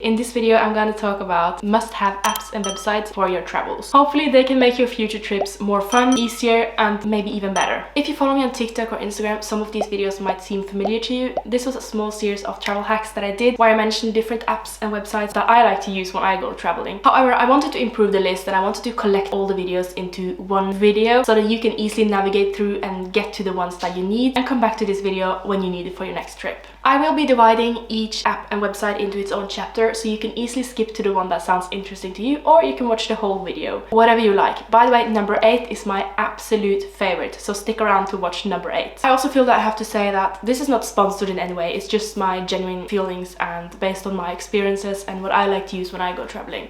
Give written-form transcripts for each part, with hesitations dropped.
In this video, I'm gonna talk about must-have apps and websites for your travels. Hopefully they can make your future trips more fun, easier, and maybe even better. If you follow me on TikTok or Instagram, some of these videos might seem familiar to you. This was a small series of travel hacks that I did where I mentioned different apps and websites that I like to use when I go traveling. However, I wanted to improve the list and I wanted to collect all the videos into one video so that you can easily navigate through and get to the ones that you need and come back to this video when you need it for your next trip. I will be dividing each app and website into its own chapter so you can easily skip to the one that sounds interesting to you, or you can watch the whole video, whatever you like. By the way, number 8 is my absolute favorite, so stick around to watch number 8. I also feel that I have to say that this is not sponsored in any way, it's just my genuine feelings and based on my experiences and what I like to use when I go traveling.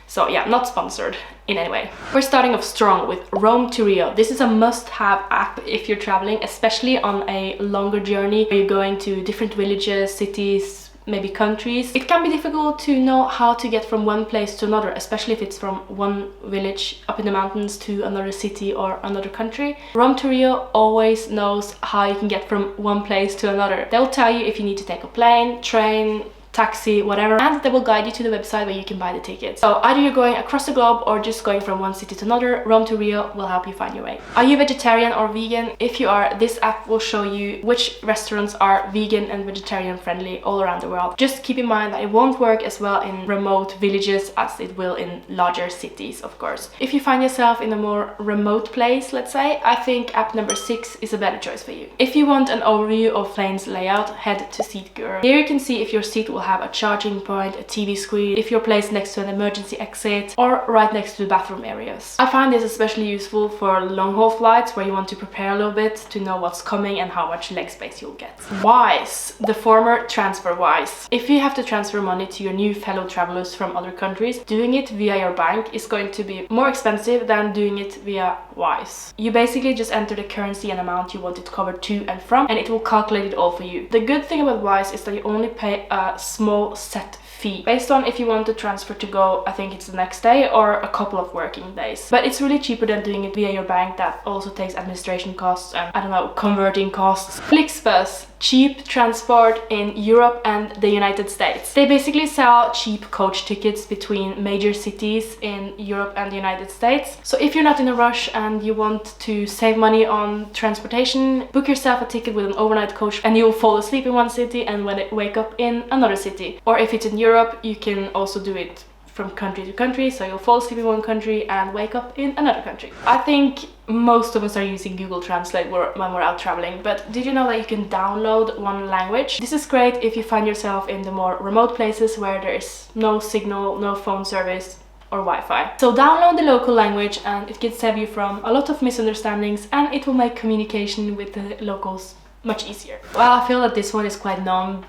So yeah, not sponsored in any way. We're starting off strong with Rome to Rio. This is a must-have app if you're traveling, especially on a longer journey where you're going to different villages, cities, maybe countries. It can be difficult to know how to get from one place to another, especially if it's from one village up in the mountains to another city or another country. Rome to Rio always knows how you can get from one place to another. They'll tell you if you need to take a plane, train, taxi, whatever, and they will guide you to the website where you can buy the tickets. So either you're going across the globe or just going from one city to another, Rome to Rio will help you find your way. Are you vegetarian or vegan? If you are, this app will show you which restaurants are vegan and vegetarian friendly all around the world. Just keep in mind that it won't work as well in remote villages as it will in larger cities, of course. If you find yourself in a more remote place, let's say, I think app number 6 is a better choice for you. If you want an overview of plane's layout, head to Seatguru. Here you can see if your seat will have a charging point, a TV screen, if you're placed next to an emergency exit, or right next to the bathroom areas. I find this especially useful for long-haul flights where you want to prepare a little bit to know what's coming and how much leg space you'll get. Wise, the former Transferwise. If you have to transfer money to your new fellow travelers from other countries, doing it via your bank is going to be more expensive than doing it via Wise. You basically just enter the currency and amount you want it covered to and from, and it will calculate it all for you. The good thing about Wise is that you only pay a small set fee based on if you want the transfer to go, I think it's the next day or a couple of working days. But it's really cheaper than doing it via your bank. That also takes administration costs and, I don't know, converting costs. Flixbus, cheap transport in Europe and the United States. They basically sell cheap coach tickets between major cities in Europe and the United States. So if you're not in a rush and you want to save money on transportation, book yourself a ticket with an overnight coach and you'll fall asleep in one city and wake up in another city. Or if it's in Europe, you can also do it from country to country, so you'll fall asleep in one country and wake up in another country. I think most of us are using Google Translate when we're out traveling, but did you know that you can download one language? This is great if you find yourself in the more remote places where there is no signal, no phone service or Wi-Fi. So download the local language and it can save you from a lot of misunderstandings and it will make communication with the locals much easier. Well, I feel that this one is quite known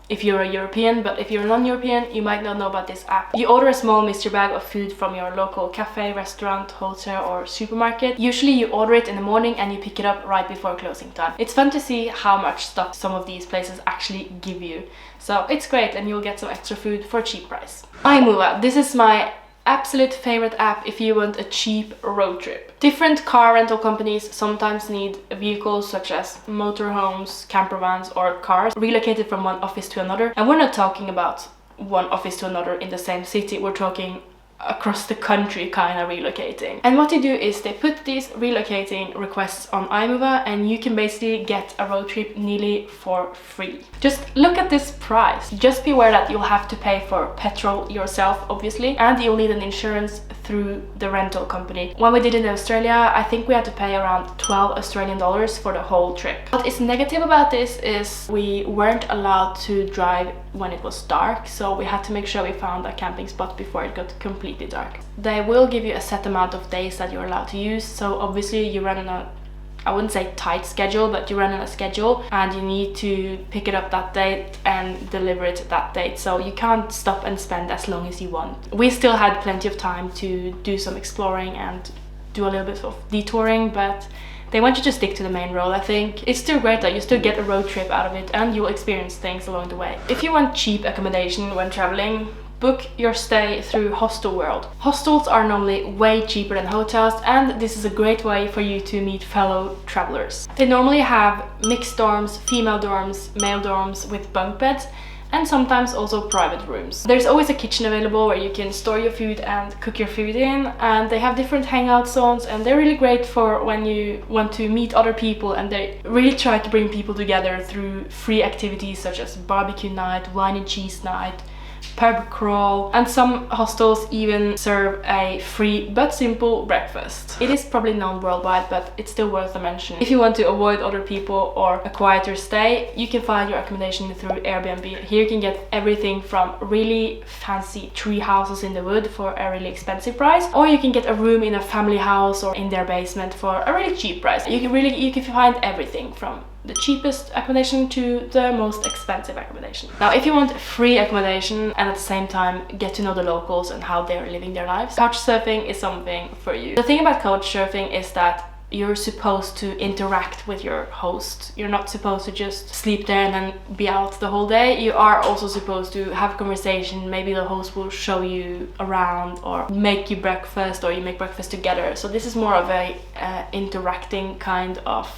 if you're a European, but if you're a non-European, you might not know about this app. You order a small mystery bag of food from your local cafe, restaurant, hotel or supermarket. Usually you order it in the morning and you pick it up right before closing time. It's fun to see how much stuff some of these places actually give you. So it's great and you'll get some extra food for a cheap price. Imoova, this is my absolute favorite app if you want a cheap road trip. Different car rental companies sometimes need vehicles such as motorhomes, camper vans or cars relocated from one office to another. And we're not talking about one office to another in the same city, we're talking across the country kind of relocating. And what they do is they put these relocating requests on Imoova and you can basically get a road trip nearly for free. Just look at this price. Just be aware that you'll have to pay for petrol yourself, obviously, and you'll need an insurance through the rental company. When we did it in Australia, I think we had to pay around 12 Australian dollars for the whole trip. What is negative about this is we weren't allowed to drive when it was dark, so we had to make sure we found a camping spot before it got completely dark. They will give you a set amount of days that you're allowed to use, so obviously you run on a, I wouldn't say tight schedule, but you run on a schedule and you need to pick it up that date and deliver it that date, so you can't stop and spend as long as you want. We still had plenty of time to do some exploring and do a little bit of detouring, but they want you to stick to the main road, I think. It's still great though, you still get a road trip out of it and you'll experience things along the way. If you want cheap accommodation when traveling, book your stay through Hostelworld. Hostels are normally way cheaper than hotels and this is a great way for you to meet fellow travelers. They normally have mixed dorms, female dorms, male dorms with bunk beds, and sometimes also private rooms. There's always a kitchen available where you can store your food and cook your food in, and they have different hangout zones, and they're really great for when you want to meet other people, and they really try to bring people together through free activities such as barbecue night, wine and cheese night, pub crawl, and some hostels even serve a free but simple breakfast. It is probably known worldwide, but it's still worth a mention. If you want to avoid other people or a quieter stay, you can find your accommodation through Airbnb. Here you can get everything from really fancy tree houses in the wood for a really expensive price, or you can get a room in a family house or in their basement for a really cheap price. You can find everything from the cheapest accommodation to the most expensive accommodation. Now, if you want free accommodation and at the same time get to know the locals and how they're living their lives, Couchsurfing is something for you. The thing about Couchsurfing is that you're supposed to interact with your host. You're not supposed to just sleep there and then be out the whole day. You are also supposed to have a conversation. Maybe the host will show you around or make you breakfast, or you make breakfast together. So this is more of a interacting kind of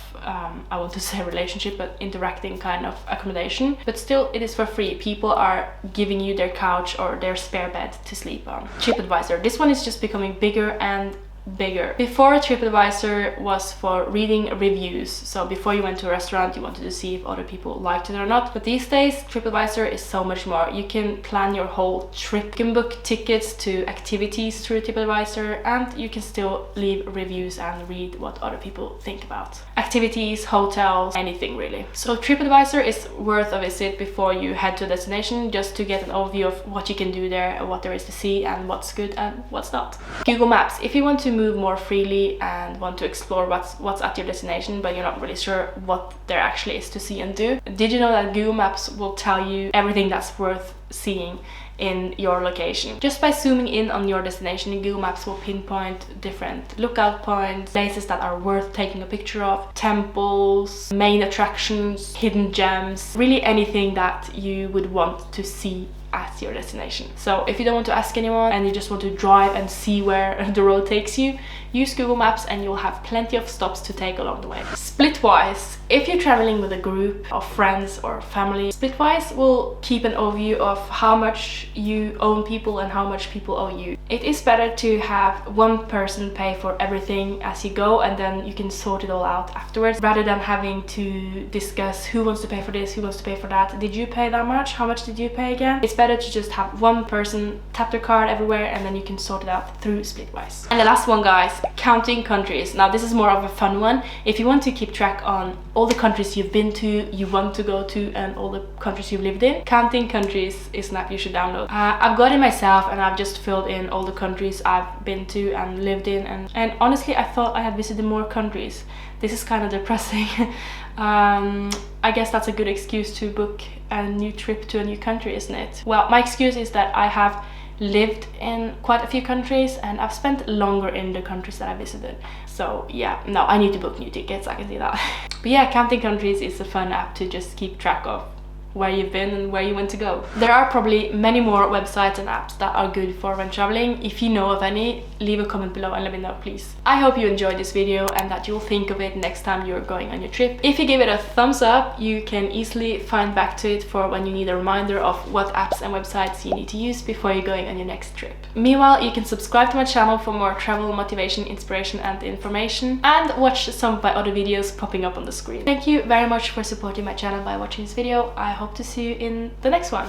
I want to say relationship, but interacting kind of accommodation. But still, it is for free. People are giving you their couch or their spare bed to sleep on. Tripadvisor. This one is just becoming bigger and bigger. Before, Tripadvisor was for reading reviews. So before you went to a restaurant, you wanted to see if other people liked it or not. But these days, Tripadvisor is so much more. You can plan your whole trip. You can book tickets to activities through Tripadvisor, and you can still leave reviews and read what other people think about activities, hotels, anything really. So Tripadvisor is worth a visit before you head to a destination, just to get an overview of what you can do there, what there is to see, and what's good and what's not. Google Maps. If you want to move more freely and want to explore what's at your destination, but you're not really sure what there actually is to see and do, did you know that Google Maps will tell you everything that's worth seeing in your location? Just by zooming in on your destination, Google Maps will pinpoint different lookout points, places that are worth taking a picture of, temples, main attractions, hidden gems, really anything that you would want to see at your destination. So if you don't want to ask anyone and you just want to drive and see where the road takes you, use Google Maps and you'll have plenty of stops to take along the way. Splitwise. If you're traveling with a group of friends or family, Splitwise will keep an overview of how much you owe people and how much people owe you. It is better to have one person pay for everything as you go, and then you can sort it all out afterwards, rather than having to discuss who wants to pay for this, who wants to pay for that. Did you pay that much? How much did you pay again? It's better to just have one person tap their card everywhere, and then you can sort it out through Splitwise. And the last one, guys, counting countries. Now this is more of a fun one. If you want to keep track on all the countries you've been to, you want to go to, and all the countries you've lived in, Counting Countries is an app you should download. I've got it myself, and I've just filled in all the countries I've been to and lived in, and honestly I thought I had visited more countries. This is kind of depressing. I guess that's a good excuse to book a new trip to a new country, isn't it? Well, my excuse is that I have lived in quite a few countries and I've spent longer in the countries that I visited. So yeah, no, I need to book new tickets, I can see that. But yeah, Counting Countries is a fun app to just keep track of where you've been and where you want to go. There are probably many more websites and apps that are good for when traveling. If you know of any, leave a comment below and let me know, please. I hope you enjoyed this video and that you'll think of it next time you're going on your trip. If you give it a thumbs up, you can easily find back to it for when you need a reminder of what apps and websites you need to use before you're going on your next trip. Meanwhile, you can subscribe to my channel for more travel motivation, inspiration and information, and watch some of my other videos popping up on the screen. Thank you very much for supporting my channel by watching this video. I hope to see you in the next one.